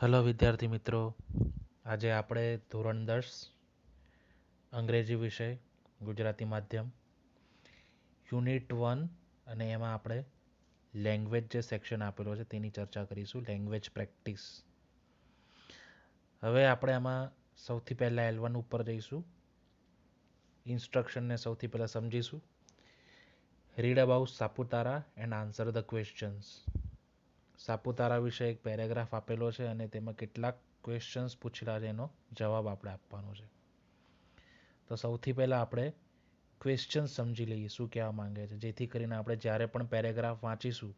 Hello વિદ્યાર્થી મિત્રો, આજે આપણે ધોરણ 10 અંગ્રેજી વિષય ગુજરાતી માધ્યમ યુનિટ 1 અને એમાં આપણે લેંગ્વેજ જે સેક્શન આપેલો છે તેની ચર્ચા કરીશું. Language practice. હવે આપણે આમાં સૌથી પહેલાં L1 ઉપર જઈશું. ઇન્સ્ટ્રક્શનને સૌથી પહેલાં સમજીશું. Read about Saputara and answer the questions. Saputara વિશે એક પેરેગ્રાફ આપેલો છે અને તેમાં કેટલાક ક્વેશ્ચન્સ પૂછેલા છે, એનો જવાબ આપણે આપવાનો છે. તો સૌથી પહેલાં આપણે ક્વેશ્ચન સમજી લઈએ શું કહેવા માંગે છે, જેથી કરીને આપણે જ્યારે પણ પેરેગ્રાફ વાંચીશું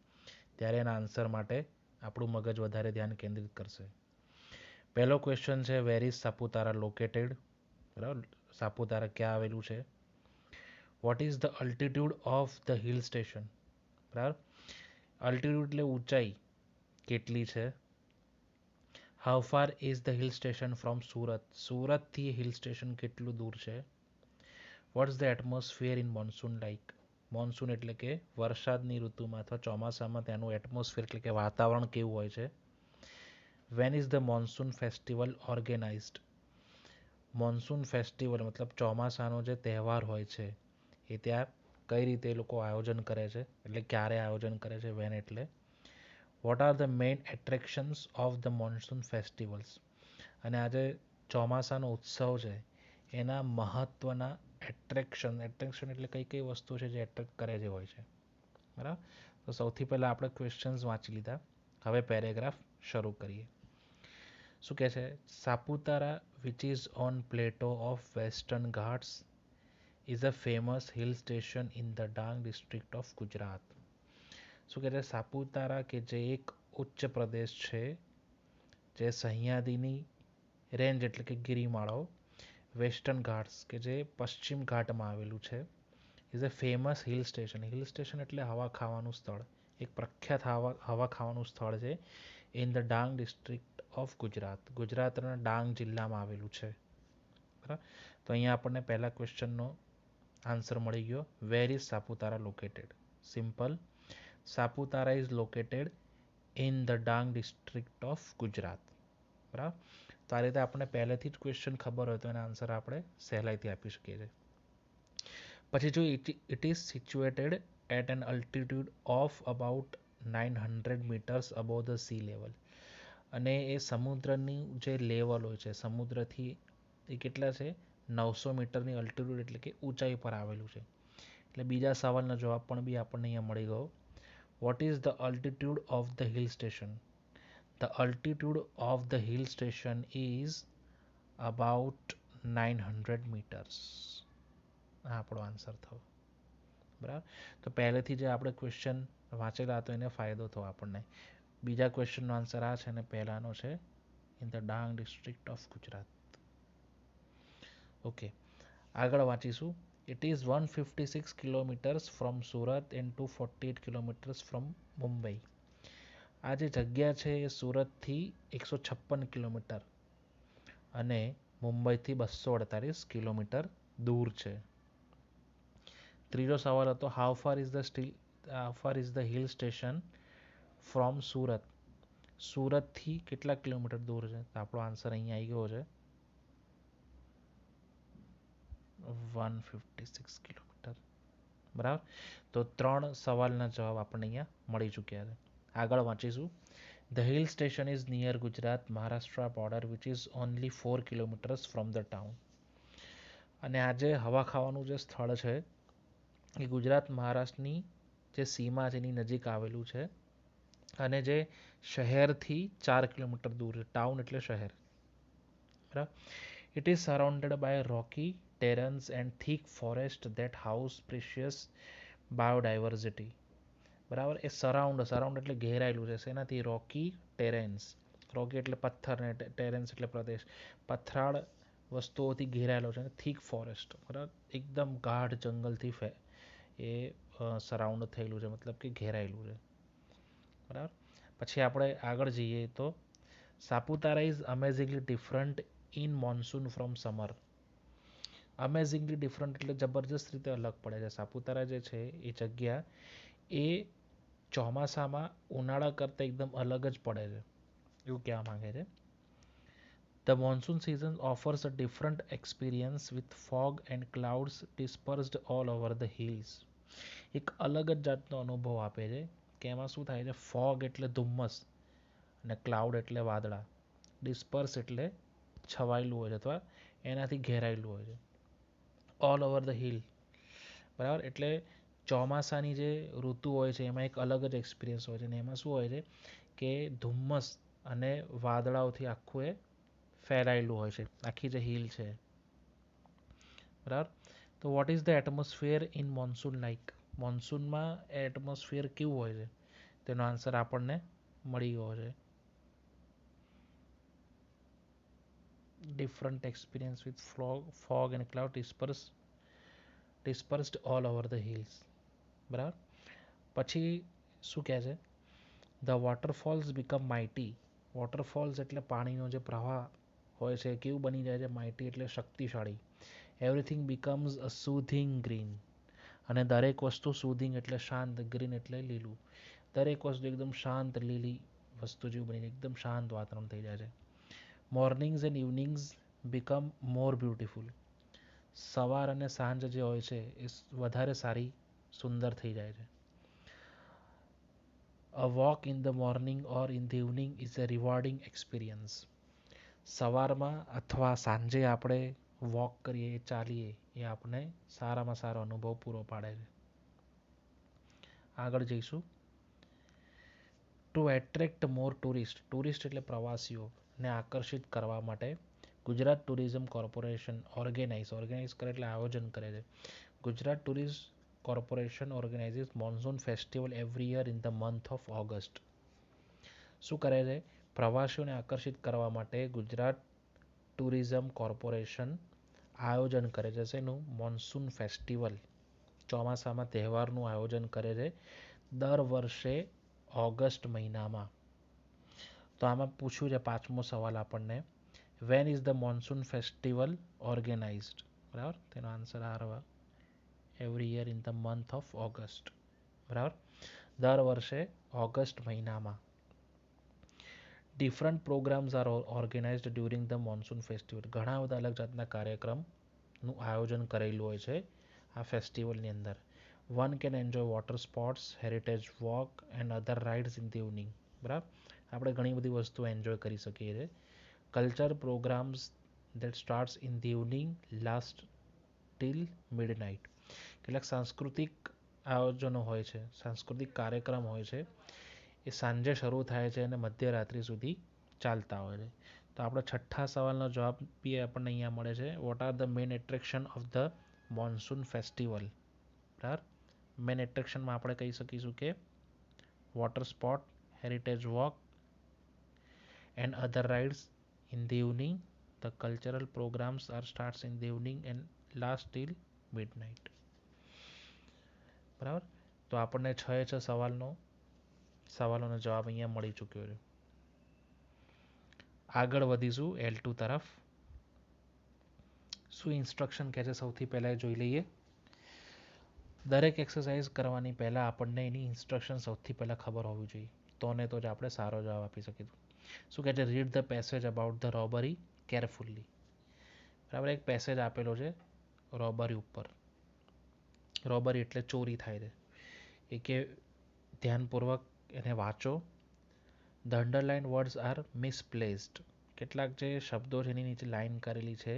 ત્યારે એના આન્સર માટે આપણું મગજ વધારે ધ્યાન કેન્દ્રિત કરશે. પહેલો ક્વેશ્ચન છે, વેર ઇઝ સાપુતારા લોકેટેડ? બરાબર, સાપુતારા ક્યાં આવેલું છે? What is the altitude of the hill station? બરાબર, અલ્ટિટ્યૂડ એટલે ઊંચાઈ કેટલી છે? How far is the hill station from Surat? સુરતથી હિલ સ્ટેશન કેટલું દૂર છે? What's the atmosphere in monsoon like? Monsoon એટલે કે વરસાદની ઋતુમાં અથવા ચોમાસામાં તેનું એટમોસ્ફિયર એટલે કે વાતાવરણ કેવું હોય છે? Van is the monsoon festival organised? Monsoon festival મતલબ ચોમાસાનો જે તહેવાર હોય છે એ ત્યાં કઈ રીતે એ લોકો આયોજન કરે છે, એટલે ક્યારે આયોજન કરે છે, વેન એટલે. What are the main attractions of the monsoon festivals? અને આજે ચોમાસાનો ઉત્સવ છે એના મહત્ત્વના એટ્રેક્શન એટલે કઈ કઈ વસ્તુ છે જે એટ્રેક્ટ કરે છે હોય છે. બરાબર, તો સૌથી પહેલાં આપણે ક્વેશ્ચન્સ વાંચી લીધા. હવે પેરેગ્રાફ શરૂ કરીએ. શું કહે છે? સાપુતારા વિચ ઇઝ ઓન પ્લેટો of western Ghats is a famous hill station in the Dang district of Gujarat. શું કહે છે? સાપુતારા કે જે એક ઉચ્ચ પ્રદેશ છે, જે સહ્યાદ્રીની રેન્જ એટલે કે ગિરિમાળાઓ, વેસ્ટર્ન ઘાટ્સ કે જે પશ્ચિમ ઘાટમાં આવેલું છે, is a famous hill station. Hill station એટલે હવા ખાવાનું સ્થળ, એક પ્રખ્યાત હવા ખાવાનું સ્થળ છે in the Dang district of Gujarat. ગુજરાતના ડાંગ જિલ્લામાં આવેલું છે. બરાબર, તો અહીંયા આપણને પહેલા ક્વેશ્ચનનો આન્સર મળી ગયો. Where is Saputara located? Simple, Saputara is located in the Dang district of Gujarat. બરાબર, તો આ રીતે આપણે પહેલેથી જ ક્વેશ્ચન ખબર હોય તો એના આન્સર આપણે સહેલાઈથી આપી શકીએ છીએ. પછી જો it is situated at an altitude of about 900 metres above the sea level. અને એ સમુદ્રની જે લેવલ હોય છે સમુદ્રથી એ કેટલા છે? 900 મીટરની અલ્ટિટ્યૂડ એટલે કે ઊંચાઈ પર આવેલું છે. એટલે બીજા સવાલનો જવાબ પણ બી આપણને અહીંયા મળી ગયો. What is the altitude of the hill station? The altitude of the hill station is about 900 meters. આ આપણો આન્સર થયો. બરાબર, તો પહેલેથી જે આપણે ક્વેશ્ચન વાંચેલા હતો એને ફાયદો થયો આપણને. બીજા ક્વેશ્ચનનો આન્સર આ છે અને પહેલાનો છે in the Dang district of Gujarat. Okay, આગળ વાંચીશું. It is 156 kilometres from Surat and 248 kilometres from Mumbai. આ જે જગ્યા છે એ સુરતથી 156 કિલોમીટર અને મુંબઈથી 248 કિલોમીટર દૂર છે. ત્રીજો સવાલ હતો, how far is the hill station from Surat? સુરતથી કેટલા કિલોમીટર દૂર છે? તો આપણો આન્સર અહીંયા આવી ગયો છે 156 કિલોમીટર. બરાબર, તો 3 સવાલના જવાબ આપણને અહીંયા મળી ચૂક્યા છે. આગળ વાંચીશું. The hill station is near Gujarat Maharashtra border which is only 4 kilometres from the town. અને આજે હવા ખાવાનું જે સ્થળ છે એ ગુજરાત મહારાષ્ટ્રની જે સીમા છે એની નજીક આવેલું છે અને જે શહેરથી 4 કિલોમીટર દૂર છે. ટાઉન એટલે શહેર. બરાબર, it is surrounded by rocky terrains and thick forest that house precious biodiversity. બરાબર, એ સરાઉન્ડ એટલે ઘેરાયેલું છે એનાથી રોકી ટેરેન્સ. રોકી એટલે પથ્થર ને ટેરેન્સ એટલે પ્રદેશ. પથરાળ વસ્તુઓથી ઘેરાયેલો છે. થીક ફોરેસ્ટ, બરાબર, એકદમ ગાઢ જંગલથી એ સરાઉન્ડ થયેલું છે, મતલબ કે ઘેરાયેલું છે. બરાબર, પછી આપણે આગળ જઈએ તો Saputara is amazingly different in monsoon from summer. Amazingly different એટલે જબરજસ્ત રીતે અલગ પડે છે. સાપુતારા જે છે એ જગ્યા એ ચોમાસામાં ઉનાળા કરતાં એકદમ અલગ જ પડે છે. એવું કહેવા માંગે છે. The monsoon season offers a different experience with fog and clouds dispersed all over the hills. એક અલગ જ જાતનો અનુભવ આપે છે કે એમાં શું થાય છે, ફોગ એટલે ધુમ્મસ અને ક્લાઉડ એટલે વાદળા, ડિસ્પર્સ એટલે છવાયેલું હોય છે અથવા એનાથી ઘેરાયેલું હોય છે. ઓલ ઓવર ધ હિલ, બરાબર, એટલે ચોમાસાની જે ઋતુ હોય છે એમાં એક અલગ જ એક્સપિરિયન્સ હોય છે અને એમાં શું હોય છે કે ધુમ્મસ અને વાદળાઓથી આખું એ ફેલાયેલું હોય છે, આખી જે હિલ છે, બરાબર. તો what is the atmosphere in monsoon like? મોન્સૂનમાં એટમોસ્ફિયર કેવું હોય છે? તેનો આન્સર આપણને મળી ગયો છે. Different experience with fog and cloud dispersed all over the hills, બરાબર. પછી શું કહે છે? The waterfalls become mighty. Waterfalls એટલે પાણીનો જે પ્રવાહ હોય છે કેવું બની જાય છે? માઇટી એટલે શક્તિશાળી. એવરીથિંગ બીકમ્સ અ સુધિંગ ગ્રીન. અને દરેક વસ્તુ સુધિંગ એટલે શાંત, ગ્રીન એટલે લીલું. દરેક વસ્તુ એકદમ શાંત લીલી વસ્તુ જેવું બની જાય, એકદમ શાંત વાતાવરણ થઈ જાય છે. મોર્નિંગ્સ એન્ડ ઇવનિંગ્સ બીકમ મોર બ્યુટિફુલ. સવાર અને સાંજ જે હોય છે એ વધારે સારી, સુંદર થઈ જાય છે. A walk in the morning or in the evening is a rewarding experience. સવારમાં અથવા સાંજે આપણે વોક કરીએ, ચાલીએ, એ આપણે સારામાં સારો અનુભવ પૂરો પાડે છે. આગળ જઈશું. ટુ એટ્રેક્ટ મોર ટુરિસ્ટ. ટુરિસ્ટ એટલે પ્રવાસીઓને આકર્ષિત કરવા માટે ગુજરાત ટુરિઝમ કોર્પોરેશન ઓર્ગેનાઇઝ કરે એટલે આયોજન કરે છે. Gujarat tourism corporation organises monsoon festival every year in the month of August. શું કરે છે? પ્રવાસીઓને આકર્ષિત કરવા માટે ગુજરાત ટુરિઝમ કોર્પોરેશન આયોજન કરે છે. શેનું? મોન્સૂન ફેસ્ટિવલ, ચોમાસામાં તહેવારનું આયોજન કરે છે દર વર્ષે ઓગસ્ટ મહિનામાં. તો આમાં પૂછ્યું છે પાંચમો સવાલ આપણને, when is the monsoon festival organized? બરાબર, તેનો આન્સર આ every year in the month of August, બરાબર, દર વર્ષે ઓગસ્ટ મહિનામાં. Different programmes are organized during the monsoon festival. ઘણા બધા અલગ જાતના કાર્યક્રમનું આયોજન કરેલું હોય છે આ ફેસ્ટિવલની અંદર. One can enjoy water sports, heritage walk and other rides in the evening. બરાબર, આપણે ઘણી બધી વસ્તુ એન્જોય કરી શકીએ છીએ. Culture programmes that starts in the evening last till midnight. કેટલાક સાંસ્કૃતિક આયોજનો હોય છે, સાંસ્કૃતિક કાર્યક્રમ હોય છે, એ સાંજે શરૂ થાય છે અને મધ્યરાત્રિ સુધી ચાલતા હોય છે. તો આપણે છઠ્ઠા સવાલનો જવાબ બી આપણને અહીંયા મળે છે. What are the main attraction of the monsoon festival? બરાબર, મેઇન એટ્રેક્શનમાં આપણે કહી શકીશું કે water sport, heritage walk and other rides in the evening. The cultural programmes are starts in the evening and last till midnight. બરાબર, તો આપણને 6 સવાલોનો જવાબ અહીંયા મળી ચૂક્યો છે. આગળ વધીશું L2 તરફ. શું ઇન્સ્ટ્રક્શન કહે છે સૌથી પહેલાં જોઈ લઈએ. દરેક એક્સરસાઇઝ કરવાની પહેલાં આપણને એની ઇન્સ્ટ્રક્શન સૌથી પહેલાં ખબર હોવી જોઈએ, તો ને તો જ આપણે સારો જવાબ આપી શકીશું. શું કહે છે? Read the passage about the robbery carefully. બરાબર, એક પેસેજ આપેલો છે રોબરી ઉપર. રોબરી એટલે ચોરી થાય છે, એ કે ધ્યાનપૂર્વક એને વાંચો. The underline words are misplaced. કેટલાક જે શબ્દો છે એની નીચે લાઇન કરેલી છે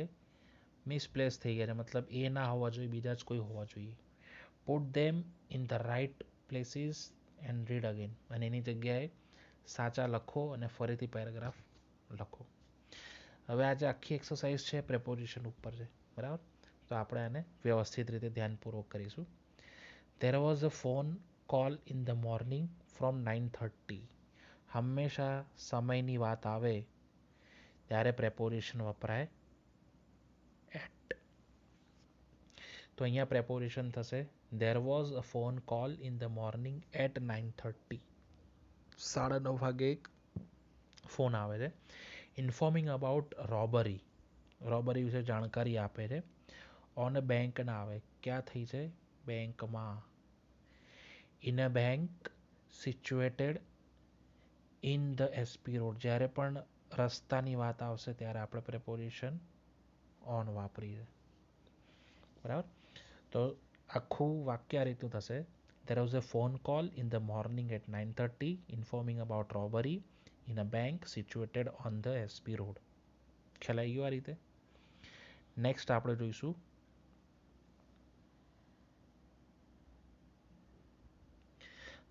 મિસપ્લેસ થઈ ગયા છે, મતલબ એ ના હોવા જોઈએ, બીજા જ કોઈ હોવા જોઈએ. Put them in the right places and read again. અને એની જગ્યાએ સાચા લખો અને ફરીથી પેરેગ્રાફ લખો. હવે આ જે આખી એક્સરસાઇઝ છે પ્રેપોઝિશન ઉપર છે, બરાબર, તો આપણે આને વ્યવસ્થિત રીતે ધ્યાનપૂર્વક કરીશું. There was a phone call in the morning from 9:30. હંમેશા સમયની વાત આવે ત્યારે પ્રેપોઝિશન વપરાય એટ. તો અહીંયા પ્રેપોઝિશન થશે there was a phone call in the morning at 9:30. 9:30 વાગે એક ફોન આવે છે ઇન્ફોર્મિંગ અબાઉટ રોબરી. રોબરી વિશે જાણકારી આપે છે. ઓન અ બેંક ના આવે, ક્યાં થઈ છે? બેંકમાં. In a bank situated in the SP road. જ્યારે પણ રસ્તાની વાત આવશે ત્યારે આપણે પ્રેપોઝિશન ઓન વાપરીએ. બરાબર. તો આખું વાક્ય આ રીતનું થશે. There was a phone call in the morning at 9:30 informing about robbery in a bank situated on the SP road. ખ્યાલ આવી ગયો આ રીતે. નેક્સ્ટ આપણે જોઈશું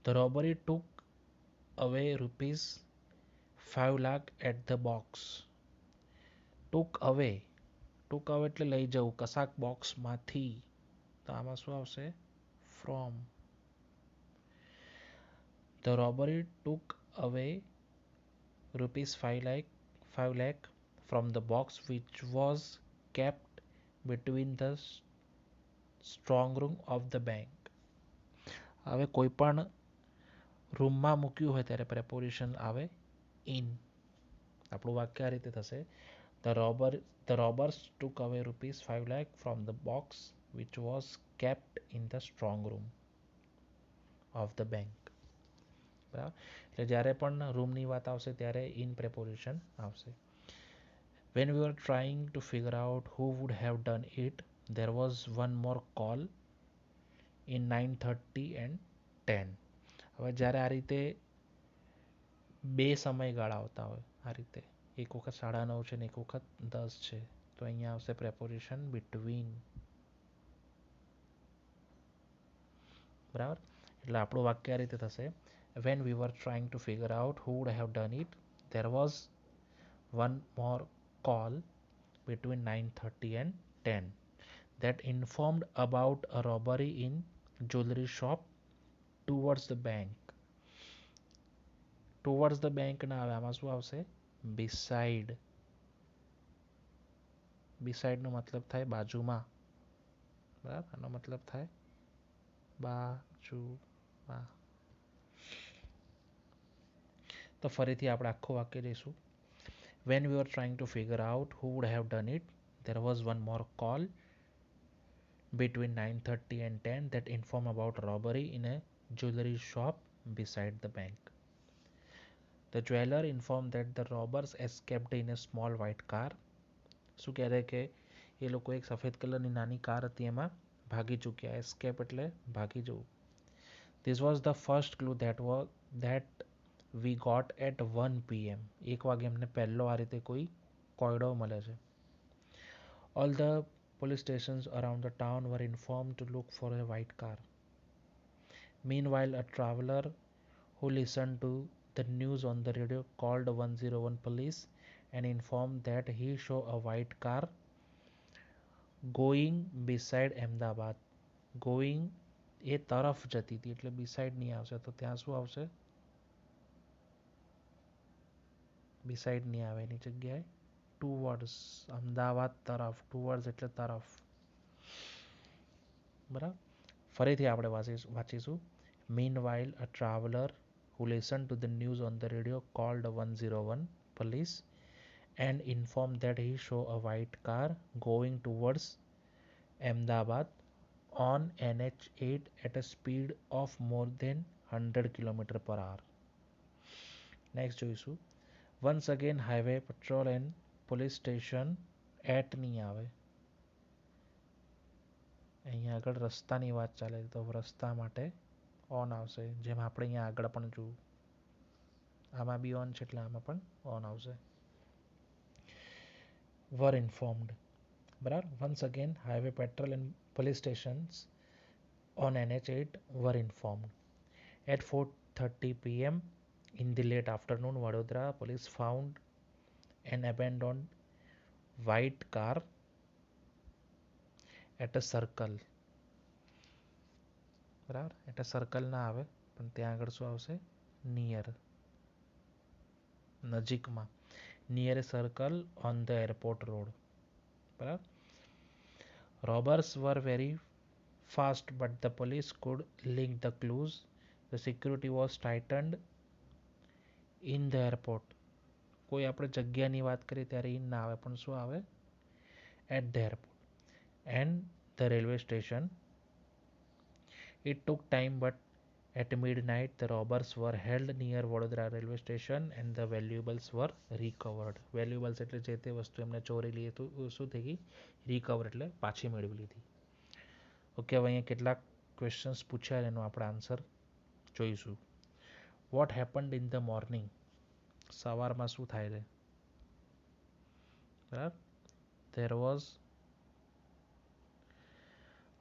the robbery took away rupees 5 lakh at the box. took away એટલે લઈ જવું કશાક બોક્સમાંથી. તો આમાં શું આવશે? from. The robbery took away rupees 5 lakh from the box which was kept between the strong room of the bank. હવે કોઈ પણ રૂમમાં મૂક્યું હોય ત્યારે પ્રેપોઝિશન આવે in. આપણું વાક્ય આ રીતે થશે. The robbers took away rupees 5 lakh from the box which was kept in the strong room of the bank. બરાબર. એટલે જ્યારે પણ રૂમની વાત આવશે ત્યારે in preposition આવશે. When we were trying to figure out who would have done it, there was one more call in 9:30 and 10. હવે જ્યારે આ રીતે બે સમયગાળા આવતા હોય આ રીતે, એક વખત 9:30 છે ને એક વખત 10 છે, તો અહીંયા આવશે preposition between. બરાબર. એટલે આપણું વાક્ય આ રીતે થશે. When we were trying to figure out who would have done it, there was one more call between 9:30 and 10 that informed about a robbery in jewelry shop towards the bank. Towards the bank ના આવે, આમાં શું આવશે? beside. beside નો મતલબ થાય બાજુમાં. બરાબર. આનો મતલબ થાય બાજુમાં. તો ફરીથી આપણે આખું વાક્ય લઈશું. When we were trying to figure out who would have done it, there was one more call between 9:30 and 10 that informed about robbery in a jewelry shop beside the bank. The jeweler informed that the robbers escaped in a small white car. શું કહેવાય કે એ લોકો એક સફેદ કલરની નાની car હતી એમાં ભાગી ચૂક્યા. escape એટલે ભાગી જવું. This was the first clue that we got at 1 PM. 1 વાગે અમને પહેલો આ રીતે કોઈ કોયડો મળે છે. All the police stations around the town were informed to look for a white car. Meanwhile, a traveler who listened to the news on the radio called 101 police and informed that he saw a white car going beside Ahmedabad. Going એ તરફ જતી હતી એટલે beside નહીં આવશે, તો ત્યાં શું આવશે? beside નહીં આવે, એની જગ્યાએ towards. અમદાવાદ તરફ. towards એટલે તરફ. બરાબર. ફરીથી આપણે વાંચીશું. Meanwhile, a traveler who listened to the news on the radio called 101 police and informed that he saw a white car going towards Ahmedabad on NH8 at a speed of more than 100 km per hour. Next જોઈશું. Once again, highway patrol and police station at નહીં આવે. અહીંયા આગળ રસ્તાની વાત ચાલે તો રસ્તા માટે ઓન આવશે, જેમ આપણે અહીંયા આગળ પણ જોયું. આમાં બી ઓન છે એટલે આમાં પણ ઓન આવશે. were informed. બરાબર. Once again, highway patrol and police stations on NH8 were informed. At 4:30 PM in the late afternoon, Vadodara police found an abandoned white car at a circle. બરાબર. એટલે circle ના આવે પણ ત્યાં આગળ શું આવશે? નિયર. નજીકમાં. Near a circle on the airport road. બરાબર. Robbers were very fast but the police could link the clues. The security was tightened in the airport. કોઈ આપણે જગ્યાની વાત કરીએ ત્યારે in ના આવે પણ શું આવે? at the airport and the railway station. It took time but At midnight, the robbers were held near Vadodara railway station and the valuables were recovered. Valuables એટલે જે તે વસ્તુ એમને ચોરી લીધી હતું શું થઈ ગઈ રિકવર એટલે પાછી મેળવી લીધી. ઓકે, હવે અહીંયા કેટલાક ક્વેશ્ચન્સ પૂછ્યા એનો આપણે આન્સર જોઈશું. Vote happened in the morning? સવારમાં શું થાય છે? બરાબર. There was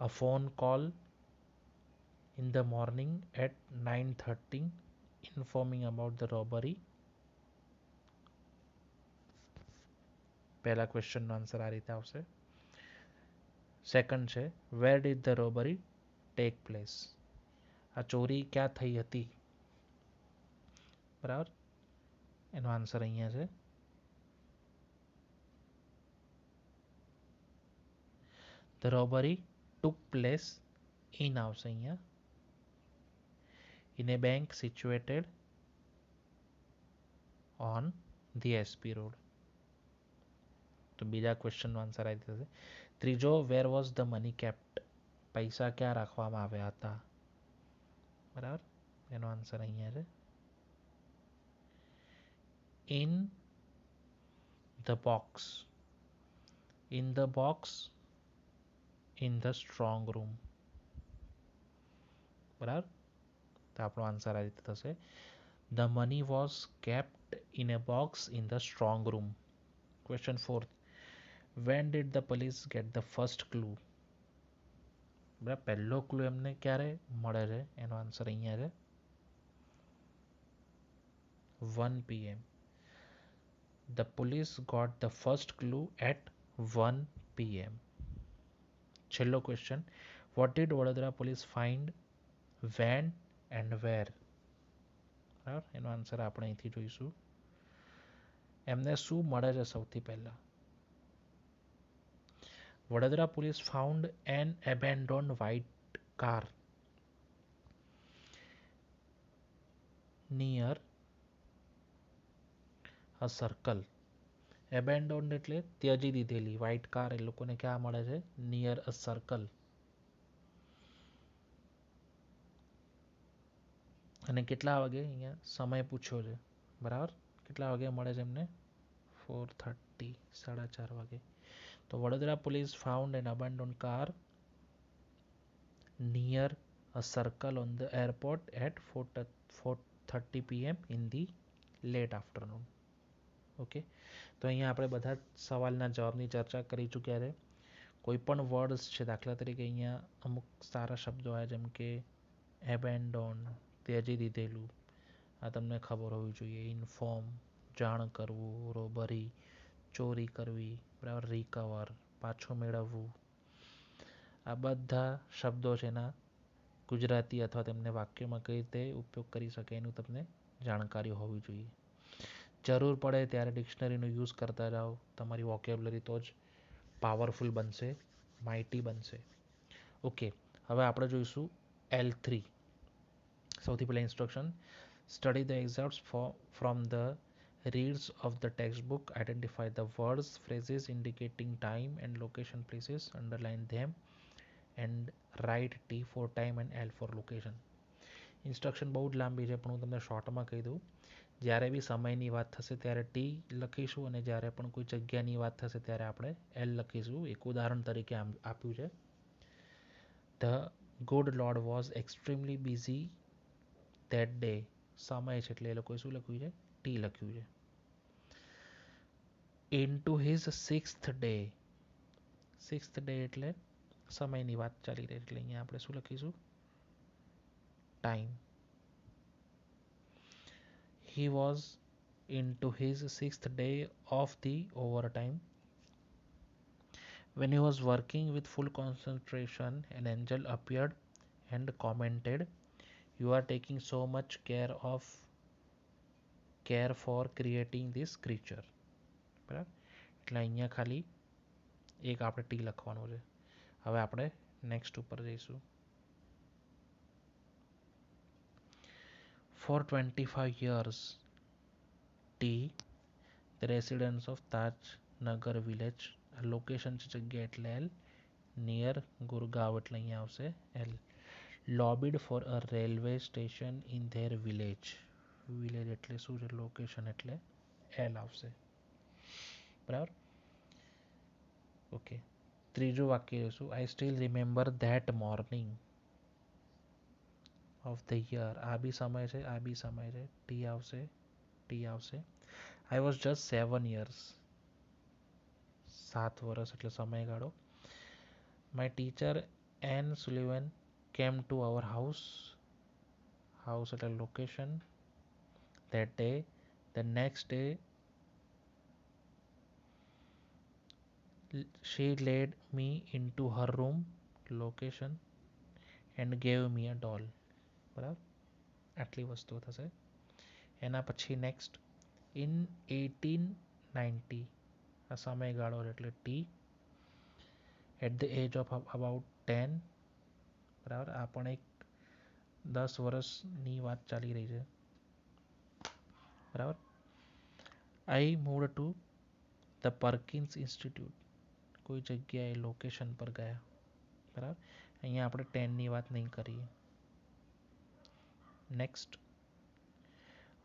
a phone call in the morning at 9:30 informing about the robbery. પહેલા ક્વેશ્ચનનો આન્સર આ રીતે આવશે. સેકન્ડ છે where did the robbery take place? આ ચોરી ક્યાં થઈ હતી? બરાબર, એનો આન્સર અહીંયા છે. The robbery took place in આવશે અહીંયા in a bank situated on the SP road. તો બીજા ક્વેશ્ચનનો આન્સર આવી થશે. ત્રીજો where was the money kept? પૈસા ક્યાં રાખવામાં આવ્યા હતા? બરાબર, એનો આન્સર અહીંયા છે in the box. In the box in the strong room. બરાબર, તો આપણો આન્સર આ રીતે થશે the money was kept in A box in the strong room. Question fourth when did the police get the first clue? બરાબર, પહેલો clue એમને ક્યારે મળે છે? એનો આન્સર અહીંયા છે 1 PM. The police got the first clue at 1 PM. છેલ્લો question what did Vadodara police find when and where? બરાબર, એનો આન્સર આપણે અહીંથી જોઈશું. એમને શું મળે છે સૌથી પહેલા? Vadodara police found an abandoned white car near a circle. એબેન્ડોન્ડ એટલે ત્યજી દીધેલી. વ્હાઇટ કાર એ લોકોને ક્યાં મળે છે? Near a circle. અને કેટલા વાગે અહીંયા સમય પૂછ્યો છે? બરાબર, કેટલા વાગે મળે છે એમને? 4:30, 4:30 વાગે. તો Vadodara police found an abandoned car near a circle on the airport at 4:30 PM in the late afternoon. Okay, તો અહીંયા આપણે બધા સવાલના જવાબની ચર્ચા કરી ચૂક્યા છે. કોઈ પણ વર્ડ્સ છે, દાખલા તરીકે અહીંયા અમુક સારા શબ્દો આવ્યા જેમ કે એબેન્ડોન, ત્યજી દીધેલું, આ તમને ખબર હોવી જોઈએ. ઇન્ફોર્મ, જાણ કરવું. રોબરી, ચોરી કરવી. બરાબર, રિકવર, પાછું મેળવવું. આ બધા શબ્દો છે એના ગુજરાતી અથવા તેમને વાક્યમાં કઈ રીતે ઉપયોગ કરી શકે એનું તમને જાણકારી હોવી જોઈએ. જરૂર પડે ત્યારે ડિક્શનરીનો યુઝ કરતા જાઓ. તમારી વોકેબ્યુલરી તો જ પાવરફુલ બનશે, માઇટી બનશે. ઓકે, હવે આપણે જોઈશું L3. સૌથી પહેલાં instruction study the excerpts from the reads of the textbook, identify the words, phrases indicating time and location places, underline them and write T for time and L for location. Instruction બહુ જ લાંબી છે પણ હું તમને શોર્ટમાં કહી દઉં. જ્યારે બી સમયની વાત થશે ત્યારે ટી લખીશું અને જ્યારે પણ કોઈ જગ્યાની વાત થશે ત્યારે આપણે એલ લખીશું. એક ઉદાહરણ તરીકે આપ્યું છે the good lord was extremely busy that day. સમય છે એટલે એ લોકોએ શું લખ્યું છે? ટી લખ્યું છે. In to his sixth day. Sixth day એટલે સમયની વાત ચાલી રહી એટલે અહીંયા આપણે શું લખીશું? Time. He was into his sixth day of the overtime. When he was working with full concentration, an angel appeared and commented, "You are taking so much care for creating this creature." બરાબર, એટલે અહીંયા ખાલી એક આપણે T લખવાનું છે. હવે આપણે નેક્સ્ટ ઉપર જઈશું. For 25 years, T, the residents of Taj Nagar village, location છે જગ્યા એટલે એલ, નિયર ગુરગાંવ એટલે અહીંયા આવશે L. lobbied for a railway station in their village. Village એટલે શું છે? લોકેશન એટલે એલ આવશે. બરાબર. ઓકે, ત્રીજું વાક્ય જોઈશું. I still remember that morning of the year. આ બી સમય છે, આ બી સમય છે. ટી આવશે, ટી આવશે. I was just 7 years. 7 વર્ષ એટલે સમયગાળો. My teacher Anne Sullivan came to our house. House એટલે location. that day, the next day, she led me into her room, location, and gave me a doll. બરાબર, આટલી વસ્તુઓ થશે. એના પછી નેક્સ્ટ, ઇન 1890, આ સમયગાળો એટલે ટી. At the age of about 10, બરાબર, આ પણ એક 10 વર્ષની વાત ચાલી રહી છે. બરાબર. આઈ મૂવડ ટુ ધ પર્કિન્સ ઇન્સ્ટિટ્યૂટ. કોઈ જગ્યાએ લોકેશન પર ગયા. બરાબર, અહીંયા આપણે 10ની વાત નહીં કરીએ. Next,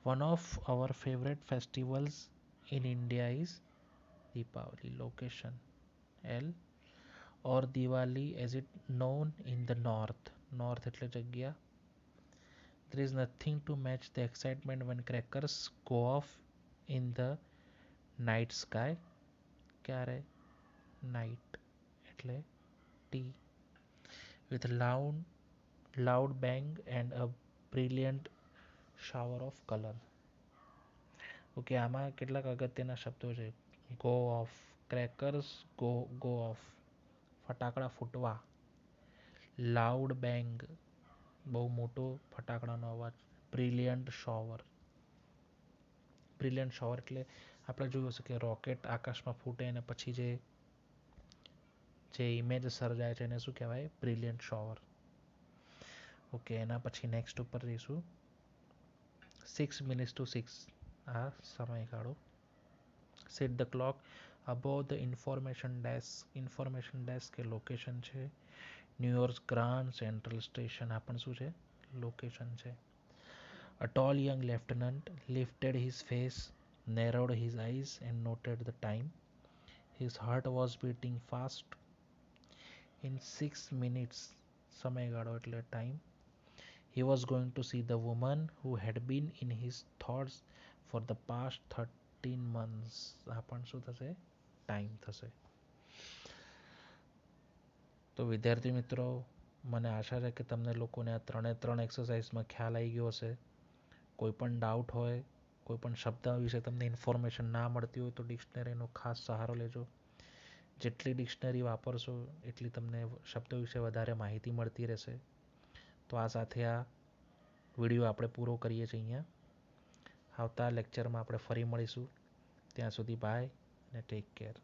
one of our favourite festivals in India is Deepavali. Location L. Or Diwali as it non in the north. North એટલે જગ્યા. there is nothing to match the excitement when crackers go off in the night sky. ક્યારે? night એટલે T. with loud bang and a brilliant shower of color. Okay, આમાં કેટલાક અગત્યના શબ્દો છે. go off, crackers go off, ફટાકડા ફૂટવા. loud bang, બહુ મોટો ફટાકડાનો અવાજ. બ્રિલિયન્ટ શોવર. બ્રિલિયન્ટ શોવર એટલે આપણે જોયું હશે કે રોકેટ આકાશમાં ફૂટે અને પછી જે ઇમેજ સર્જાય છે એને શું કહેવાય? બ્રિલિયન્ટ શોવર. ઓકે, એના પછી નેક્સ્ટ ઉપર જઈશું. 6 minutes to 6, આ સમયગાળો. Set the clock above the information desk. Information desk A location છે. ન્યુયોર્ક ગ્રાન્ડ સેન્ટ્રલ સ્ટેશન, આ પણ શું છે? લોકેશન છે. A tall young lieutenant lifted his face, narrowed his eyes, and noted the time. His heart was beating fast. In 6 minutes, સમયગાળો એટલે time, he was going to see the woman who had been in his thoughts for the past 13 months. આ પણ શું થશે? time થશે. તો વિદ્યાર્થી મિત્રો, મને આશા છે કે તમને લોકોને આ 3 એક્સરસાઇઝમાં ખ્યાલ આવી ગયો હશે. કોઈ પણ ડાઉટ હોય, કોઈ પણ શબ્દ વિશે તમને ઇન્ફોર્મેશન ના મળતી હોય તો ડિક્શનરીનો ખાસ સહારો લેજો. જેટલી ડિક્શનરી વાપરશો એટલી તમને શબ્દો વિશે વધારે માહિતી મળતી રહેશે. તો આ સાથે આ વિડીયો આપણે પૂરો કરીએ છીએ અહીંયા. આવતા લેક્ચરમાં આપણે ફરી મળીશું. ત્યાં સુધી બાય અને ટેક કેર.